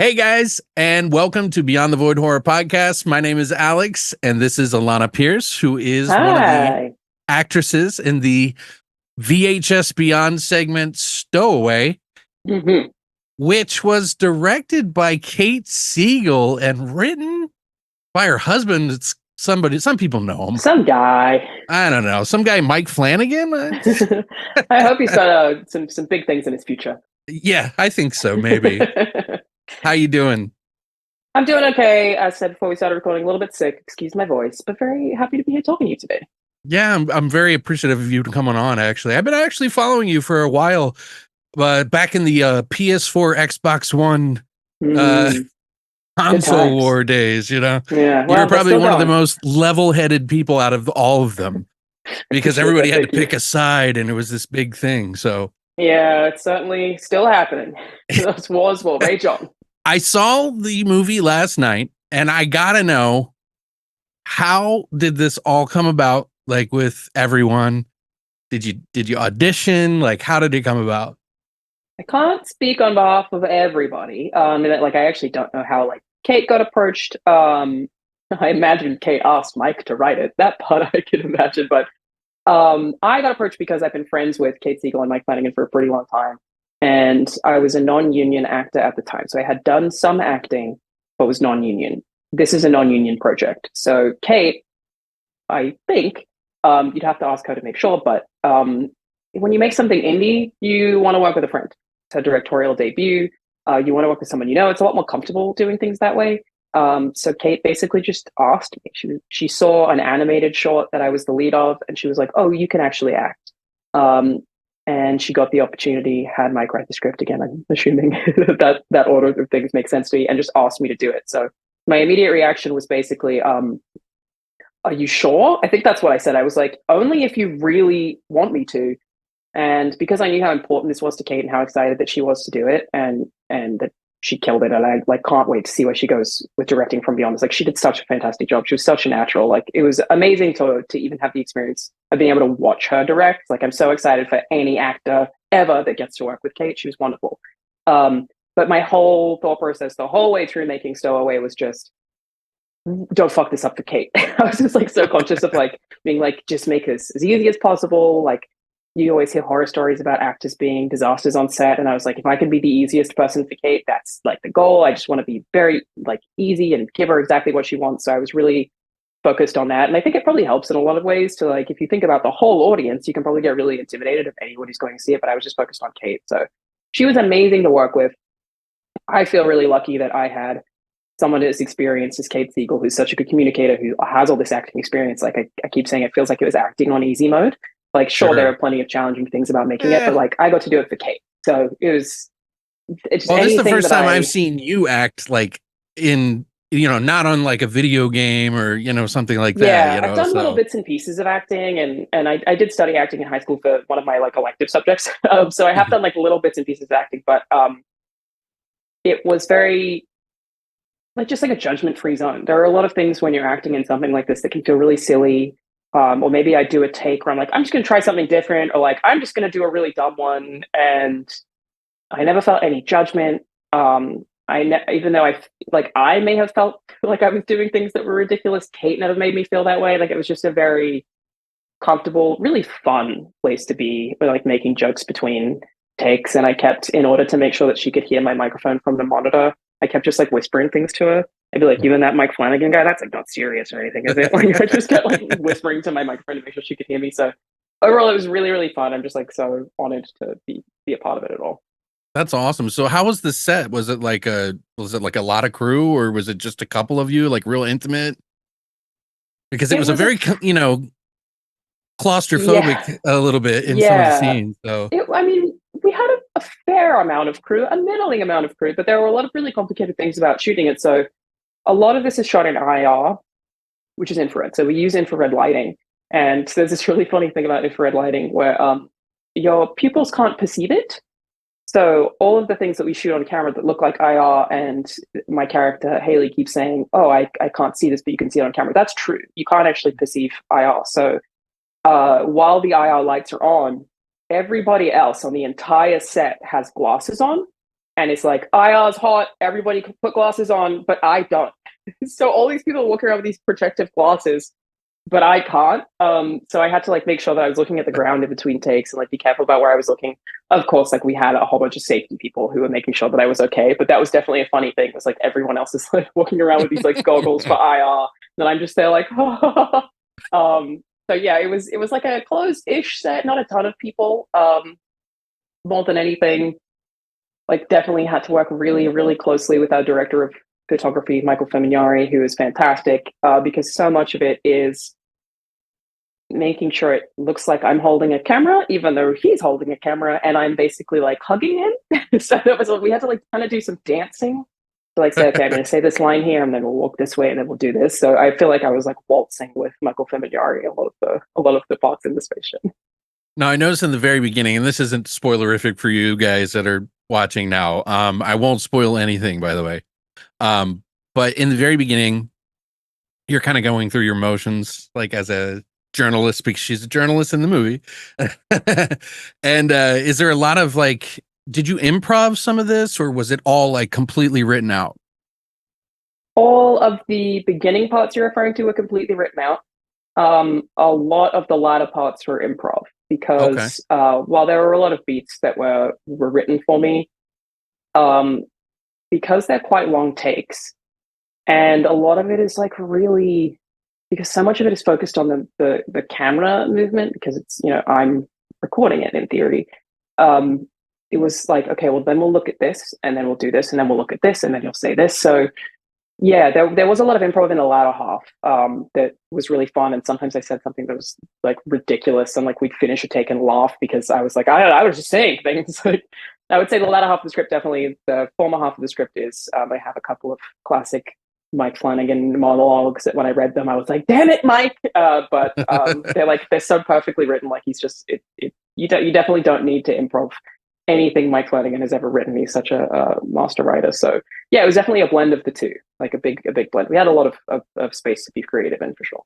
Hey guys, and welcome to Beyond the Void Horror Podcast. My name is Alex, and this is Alanah Pearce, who is one of the Hi. actresses in the VHS Beyond segment Stowaway, hmm which was directed by Kate Siegel and written by her husband. It's somebody, some people know him. Some guy. I don't know, some guy, Mike Flanagan. I hope he's got some big things in his future. Yeah, I think so. Maybe. How you doing? I'm doing okay. As I said before we started recording, a little bit sick. Excuse my voice, but very happy to be here talking to you today. Yeah, I'm very appreciative of you coming on. Actually, I've been actually following you for a while. But back in the PS4, Xbox One console war days, Yeah, you're probably one of the going. most level-headed people out of all of them because everybody had to pick a side and it was this big thing. So yeah, it's certainly still happening. Those wars will rage on. I saw the movie last night and I gotta know, how did this all come about? Like with everyone, did you audition? Like, how did it come about? I can't speak on behalf of everybody. I actually don't know how Kate got approached. I imagine Kate asked Mike to write it. That part I can imagine, but I got approached because I've been friends with Kate Siegel and Mike Flanagan for a pretty long time, and I was a non-union actor at the time, so I had done some acting, but was non-union. This is a non-union project, so Kate, I think, you'd have to ask her to make sure, but when you make something indie, you want to work with a friend. It's a directorial debut. You want to work with someone you know. It's a lot more comfortable doing things that way. So Kate basically just asked me. She saw an animated short that I was the lead of, and she was like, "Oh, you can actually act." And she got the opportunity. Had Mike write the script again. I'm assuming that order of things makes sense to me, and just asked me to do it. So my immediate reaction was basically, "Are you sure?" I think that's what I said. I was like, "Only if you really want me to." And because I knew how important this was to Kate and how excited that she was to do it, and that she killed it, and I can't wait to see where she goes with directing from beyond. It's like she did such a fantastic job. She was such a natural. Like, it was amazing to even have the experience of being able to watch her direct. Like, I'm so excited for any actor ever that gets to work with Kate. She was wonderful. But my whole thought process the whole way through making Stowaway was just, don't fuck this up for Kate. I was just so conscious of being just make this as easy as possible. Like, you always hear horror stories about actors being disasters on set, and I was like, if I can be the easiest person for Kate, that's the goal. I just want to be very easy and give her exactly what she wants. So I was really focused on that, and I think it probably helps in a lot of ways to if you think about the whole audience, you can probably get really intimidated if anybody's going to see it. But I was just focused on Kate, so she was amazing to work with. I feel really lucky that I had someone as experienced as Kate Siegel, who's such a good communicator, who has all this acting experience. I keep saying, it feels like it was acting on easy mode. Sure, there are plenty of challenging things about making it, but I got to do it for Kate. So it's just, well, this is the first time I've seen you act in, not on a video game or, something like that. Yeah, I've done little bits and pieces of acting, and I did study acting in high school for one of my elective subjects. So I have done little bits and pieces of acting, but it was very just a judgment-free zone. There are a lot of things when you're acting in something like this that can feel really silly. Or maybe I do a take where I'm just going to try something different, or I'm just going to do a really dumb one. And I never felt any judgment. Even though I may have felt like I was doing things that were ridiculous, Kate never made me feel that way. It was just a very comfortable, really fun place to be, making jokes between takes. And I kept, in order to make sure that she could hear my microphone from the monitor, I kept just whispering things to her. I'd be like, you and that Mike Flanagan guy, that's not serious or anything, is it? I just kept whispering to my microphone to make sure she could hear me. So overall, it was really, really fun. I'm just so honored to be a part of it at all. That's awesome. So how was the set? Was it a lot of crew, or was it just a couple of you, real intimate? Because it was a very, claustrophobic a little bit in some of the scenes. So we had a fair amount of crew, a middling amount of crew, but there were a lot of really complicated things about shooting it. So a lot of this is shot in IR, which is infrared. So we use infrared lighting. And there's this really funny thing about infrared lighting where your pupils can't perceive it. So all of the things that we shoot on camera that look like IR, and my character, Haley, keeps saying, "Oh, I can't see this, but you can see it on camera." That's true. You can't actually perceive IR. So while the IR lights are on, everybody else on the entire set has glasses on. and it's like IR's hot, everybody can put glasses on, but I don't. So all these people walking around with these protective glasses, but I can't. So I had to like make sure that I was looking at the ground in between takes and like be careful about where I was looking. Of course, like we had a whole bunch of safety people who were making sure that I was okay, but that was definitely a funny thing. It was like everyone else is like walking around with these like goggles for IR, and I'm just there like, so yeah, it was like a closed-ish set, not a ton of people. More than anything, like definitely had to work really, really closely with our director of photography, Michael Femignari, who is fantastic, because so much of it is making sure it looks like I'm holding a camera, even though he's holding a camera, and I'm basically like hugging him. So that was we had to like kind of do some dancing to like say, okay, I'm going to say this line here, and then we'll walk this way, and then we'll do this. So I feel like I was like waltzing with Michael Femignari a lot of the parts in the spaceship. Now, I noticed in the very beginning, and this isn't spoilerific for you guys that are watching now. I won't spoil anything, by the way. But in the very beginning, you're kind of going through your motions, like as a journalist, because she's a journalist in the movie. And is there a lot of like, did you improv some of this, or was it all like completely written out? All of the beginning parts you're referring to were completely written out. A lot of the latter parts were improv Okay. because while there were a lot of beats that were written for me, because they're quite long takes, and a lot of it is like really because so much of it is focused on the camera movement because it's I'm recording it in theory. Um, it was like okay, well then we'll look at this and then we'll do this and then we'll look at this and then you'll say this. So yeah, there was a lot of improv in the latter half that was really fun. And sometimes I said something that was like ridiculous, and like we'd finish a take and laugh because I was like, I was just saying things. Like I would say the latter half of the script definitely. The former half of the script is I have a couple of classic Mike Flanagan monologues that when I read them, I was like, damn it, Mike. But they're so perfectly written. Like he's just you definitely don't need to improv anything Mike Flanagan has ever written. He's such a master writer. So yeah, it was definitely a blend of the two, like a big blend. We had a lot of space to be creative in for sure.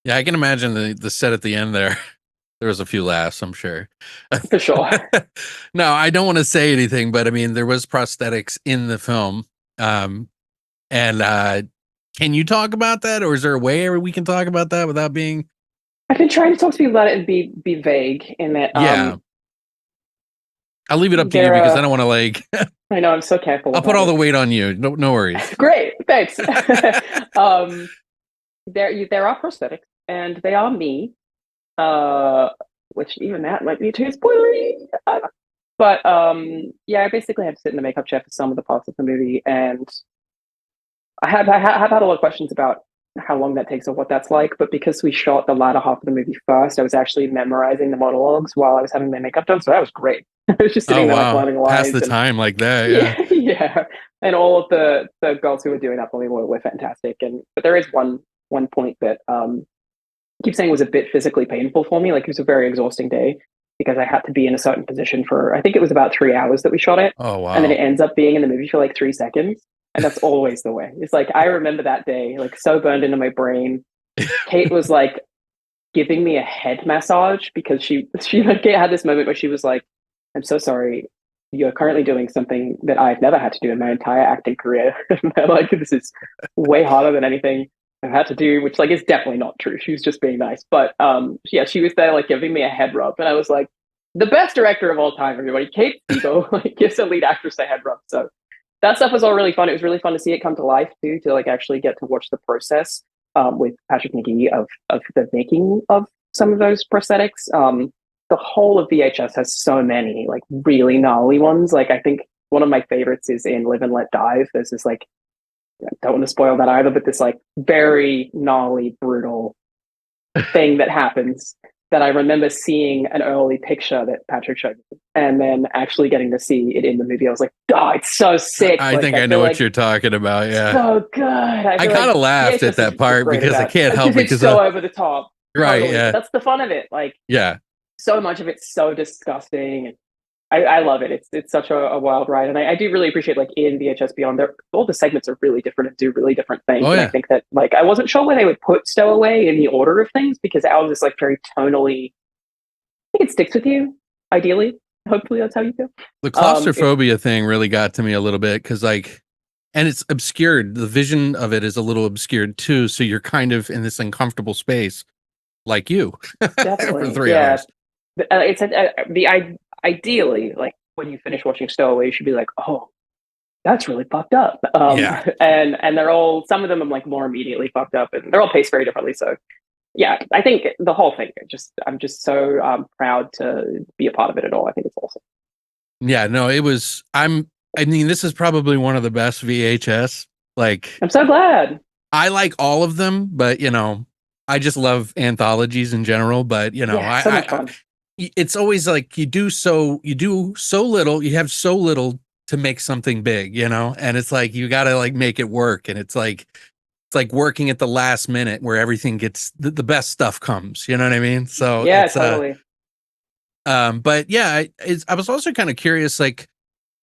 Yeah, I can imagine the set at the end there. There was a few laughs, I'm sure. For sure. No, I don't want to say anything, but I mean, there was prosthetics in the film. And can you talk about that, or is there a way we can talk about that without being? I've been trying to talk to people about it and be vague in that. Yeah, I'll leave it up to you There. because I don't want to like. I know I'm so careful. I'll put all it. the weight on you. No worries. Great, thanks. There are prosthetics, and they are me. Which even that might be too spoilery. But yeah, I basically had to sit in the makeup chair for some of the parts of the movie, and I have had a lot of questions about how long that takes or what that's like. But because we shot the latter half of the movie first, I was actually memorizing the monologues while I was having my makeup done, so that was great. I was just Oh sitting there like wow, learning pass lines the and time like that. Yeah. yeah, yeah. And all of the girls who were doing that for me were fantastic. But there is one point that I keep saying was a bit physically painful for me. Like it was a very exhausting day because I had to be in a certain position for I think it was about 3 hours that we shot it. Oh And then wow. it ends up being in the movie for like 3 seconds. And that's always the way. It's like I remember that day, like so burned into my brain. Kate was like giving me a head massage because she like had this moment where she was like, I'm so sorry. You're currently doing something that I've never had to do in my entire acting career. Like this is way harder than anything I've had to do, which like is definitely not true. She was just being nice. But yeah, she was there like giving me a head rub, and I was like, the best director of all time, everybody. Kate Siegel like gives a lead actress a head rub. So that stuff was all really fun. It was really fun to see it come to life too, to like actually get to watch the process with Patrick McGee of the making of some of those prosthetics. The whole of VHS has so many like really gnarly ones. Like I think one of my favorites is in Live and Let Dive. There's this like I don't want to spoil that either, but this like very gnarly, brutal thing that happens that I remember seeing an early picture that Patrick showed me and then actually getting to see it in the movie. I was like, oh, it's so sick. I Like think I I know feel what like you're talking about. Yeah. so good. I I feel kind like of laughed at VHS is that just part great at because I that can't help because it it's because so over the top. right. Totally. But Yeah. that's the fun of it. Like Yeah. so much of it's so disgusting and I love it. It's such a wild ride, and I do really appreciate like in VHS Beyond, there all the segments are really different and do really different things. Oh And I yeah. think that like I wasn't sure where they would put Stowaway in the order of things because ours is like very tonally. I think it sticks with you ideally. Hopefully that's how you feel. The claustrophobia thing really got to me a little bit because, like, and it's obscured. The vision of it is a little obscured too. So you're kind of in this uncomfortable space, like you, for Definitely, 3 hours. it's ideally like when you finish watching Stowaway, you should be like, oh, that's really fucked up. Yeah. And they're all, some of them I'm like more immediately fucked up, and they're all paced very differently. So yeah, I think the whole thing, I'm just so proud to be a part of it at all. I think it's awesome. Yeah. No, it was. I mean, this is probably one of the best VHS. Like, I'm so glad. I like all of them, but I just love anthologies in general. But Yeah, so much fun. it's always like you do so little, you have so little to make something big, and it's like you got to like make it work, and it's like working at the last minute where everything gets the best stuff comes. You know what I mean? So Yeah, it's totally. but yeah, I was also kind of curious, like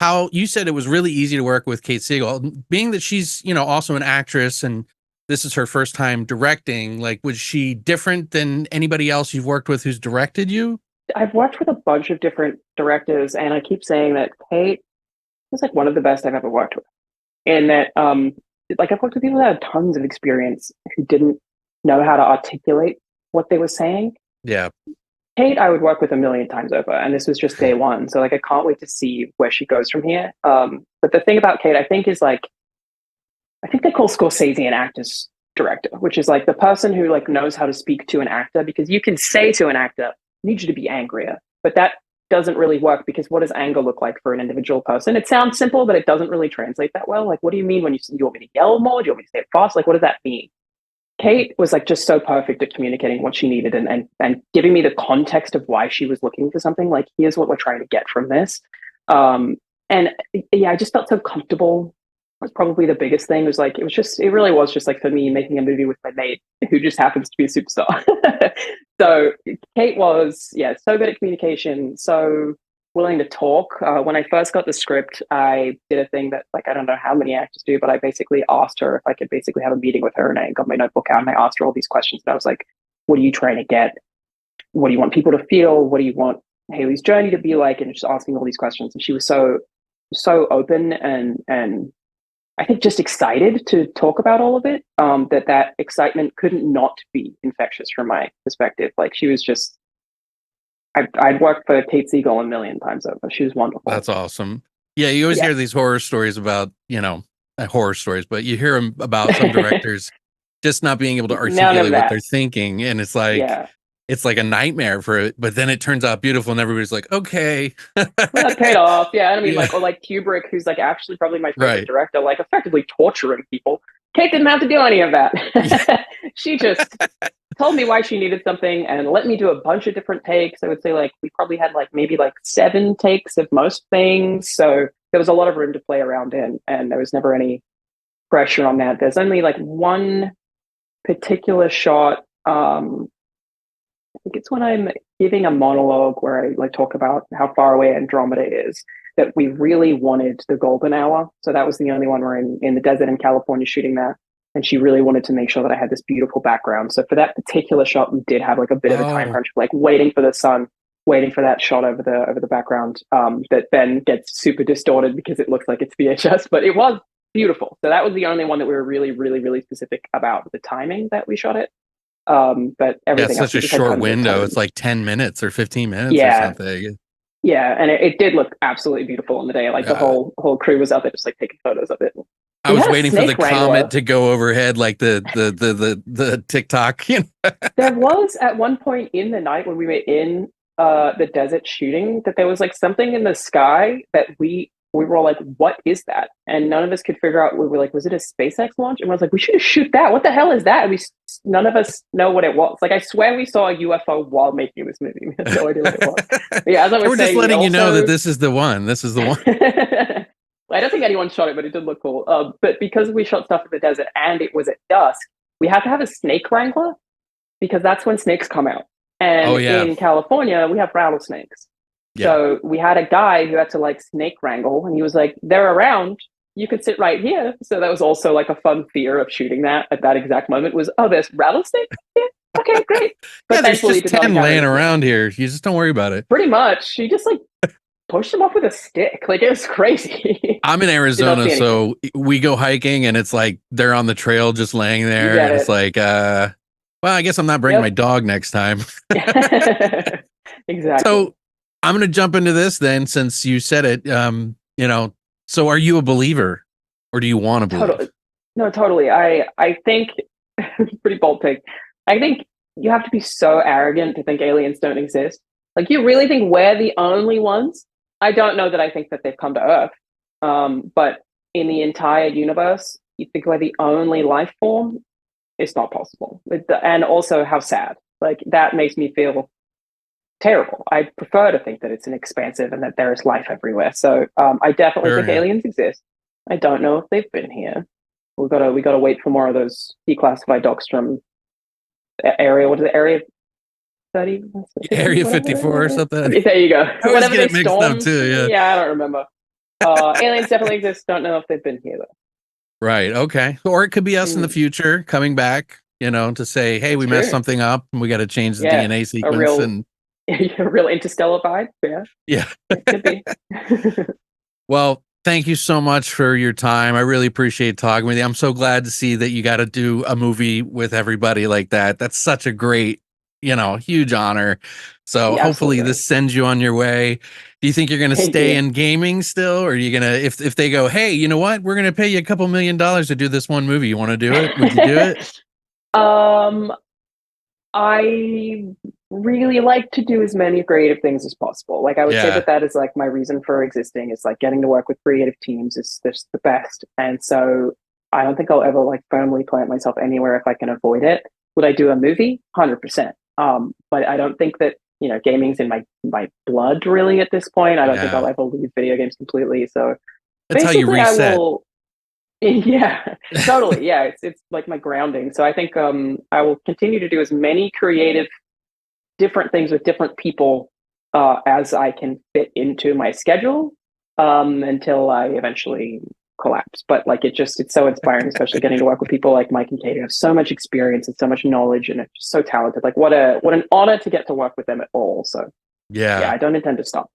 how you said it was really easy to work with Kate Siegel, being that she's also an actress and this is her first time directing. Like, was she different than anybody else you've worked with who's directed you? I've worked with a bunch of different directors, and I keep saying that Kate was like one of the best I've ever worked with. In that, like I've worked with people that had tons of experience who didn't know how to articulate what they were saying. Yeah. Kate, I would work with a million times over, and this was just day one. So like, I can't wait to see where she goes from here. But the thing about Kate, I think, is like, I think they call Scorsese an actor's director, which is like the person who like knows how to speak to an actor, because you can say to an actor, I need you to be angrier, but that doesn't really work, because what does anger look like for an individual person? It sounds simple, but it doesn't really translate that well. Like, what do you mean when you want me to yell more? Do you want me to say it fast? Like, what does that mean? Kate was like just so perfect at communicating what she needed, and giving me the context of why she was looking for something. Like, here's what we're trying to get from this. And yeah, I just felt so comfortable. Was probably the biggest thing. Was like, it really was just like for me making a movie with my mate who just happens to be a superstar. So Kate was, yeah, so good at communication, so willing to talk. When I first got the script, I did a thing that, like, I don't know how many actors do, but I basically asked her if I could basically have a meeting with her, and I got my notebook out and I asked her all these questions. And I was like, what are you trying to get? What do you want people to feel? What do you want Haley's journey to be like? And just asking all these questions. And she was so open, and I think just excited to talk about all of it. That excitement couldn't not be infectious from my perspective. Like, she was just, I'd worked for Kate Siegel a million times over. She was wonderful. That's awesome. Yeah, you always hear these horror stories about, horror stories, but you hear them about some directors just not being able to articulate what they're thinking. And it's like, it's like a nightmare for it, but then it turns out beautiful and everybody's like, okay. Well, that paid off. Yeah. I mean, like, or like Kubrick, who's like actually probably my favorite director, like effectively torturing people. Kate didn't have to do any of that. She just told me why she needed something and let me do a bunch of different takes. I would say like we probably had like maybe like 7 takes of most things. So there was a lot of room to play around in, and there was never any pressure on that. There's only like one particular shot. I think it's when I'm giving a monologue where I like talk about how far away Andromeda is, that we really wanted the golden hour. So that was the only one where in the desert in California shooting that. And she really wanted to make sure that I had this beautiful background. So for that particular shot, we did have like a bit of a time crunch, like waiting for the sun, waiting for that shot over the background, that then gets super distorted because it looks like it's VHS, but it was beautiful. So that was the only one that we were really, really, really specific about the timing that we shot it. But everything else, such a short window. It's like 10 minutes or 15 minutes or something. Yeah, and it did look absolutely beautiful on the day. Like the whole crew was out there just like taking photos of it. I was waiting for the comet to go overhead, like the TikTok. There was at one point in the night when we were in the desert shooting that there was like something in the sky that we were all like, what is that? And none of us could figure out. We were like, was it a SpaceX launch? And I was like, we should shoot that. What the hell is that? And none of us know what it was. Like, I swear we saw a UFO while making this movie. We had no idea what it was. But yeah, as I was we're just letting you know that this is the one. This is the one. I don't think anyone shot it, but it did look cool. But because we shot stuff in the desert and it was at dusk, we had to have a snake wrangler because that's when snakes come out. And in California, we have rattlesnakes. Yeah. So we had a guy who had to like snake wrangle, and he was like, they're around. You could sit right here. So that was also like a fun fear of shooting that at that exact moment was, oh, there's rattlesnake? Yeah, okay, great. But there's just 10 laying around here. You just don't worry about it. Pretty much. He just like pushed him off with a stick. Like, it was crazy. I'm in Did not Arizona, see anything. so we go hiking and it's like they're on the trail just laying You there. get And it's it. like, well, I guess I'm not bringing my Yep. dog next time. Exactly. So I'm going to jump into this then, since you said it. So are you a believer, or do you want to believe? Totally. No, totally. I think pretty bold take. I think you have to be so arrogant to think aliens don't exist. Like, you really think we're the only ones? I don't know that I think that they've come to Earth. But in the entire universe, you think we're the only life form? It's not possible. And also, how sad. Like, that makes me feel terrible. I prefer to think that it's an expansive and that there is life everywhere. So I definitely Sure, think yeah. aliens exist. I don't know if they've been here. We gotta wait for more of those declassified docs from area. What is it? Area 30? Area Whatever. 54 or something. There you go. I always Whatever get they it mixed up stormed. too. Yeah. Yeah, I don't remember. Aliens definitely exist. Don't know if they've been here though. Right. Okay. Or it could be us in the Mm, future coming back, to say, hey, that's we messed true. something up and we got to change the Yeah, DNA a sequence. real, And a real interstellar vibe. Yeah, yeah. it could be. Well, thank you so much for your time. I really appreciate talking with you. I'm so glad to see that you got to do a movie with everybody like that. That's such a great, huge honor. So Yeah, hopefully absolutely. this sends you on your way. Do you think you're going to Thank stay you. in gaming still? Or are you going to, if they go, hey, you know what? We're going to pay you a couple $1 million to do this one movie. You want to do it? Would you do it? um, I really like to do as many creative things as possible. Like, I would say Yeah. that is like my reason for existing, is like getting to work with creative teams is just the best. And so I don't think I'll ever like firmly plant myself anywhere if I can avoid it. Would I do a movie? 100%. But I don't think that, gaming's in my blood really at this point. I don't think I'll Yeah. ever leave video games completely. So That's how you basically, I reset. will. Yeah, totally. Yeah, it's like my grounding. So I think I will continue to do as many creative different things with different people as I can fit into my schedule until I eventually collapse. But like, it's so inspiring, especially getting to work with people like Mike and Katie who have so much experience and so much knowledge and are just so talented. Like, what an honor to get to work with them at all. So yeah, Yeah. I don't intend to stop.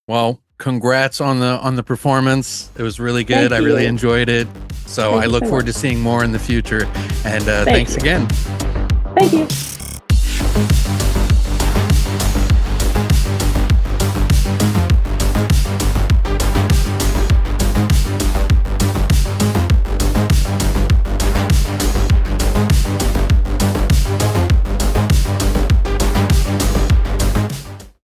Well, congrats on the performance. It was really good. I Thank really you. enjoyed it. So Thank I you look so forward much. to seeing more in the future. And Thank thanks you. again. Thank you.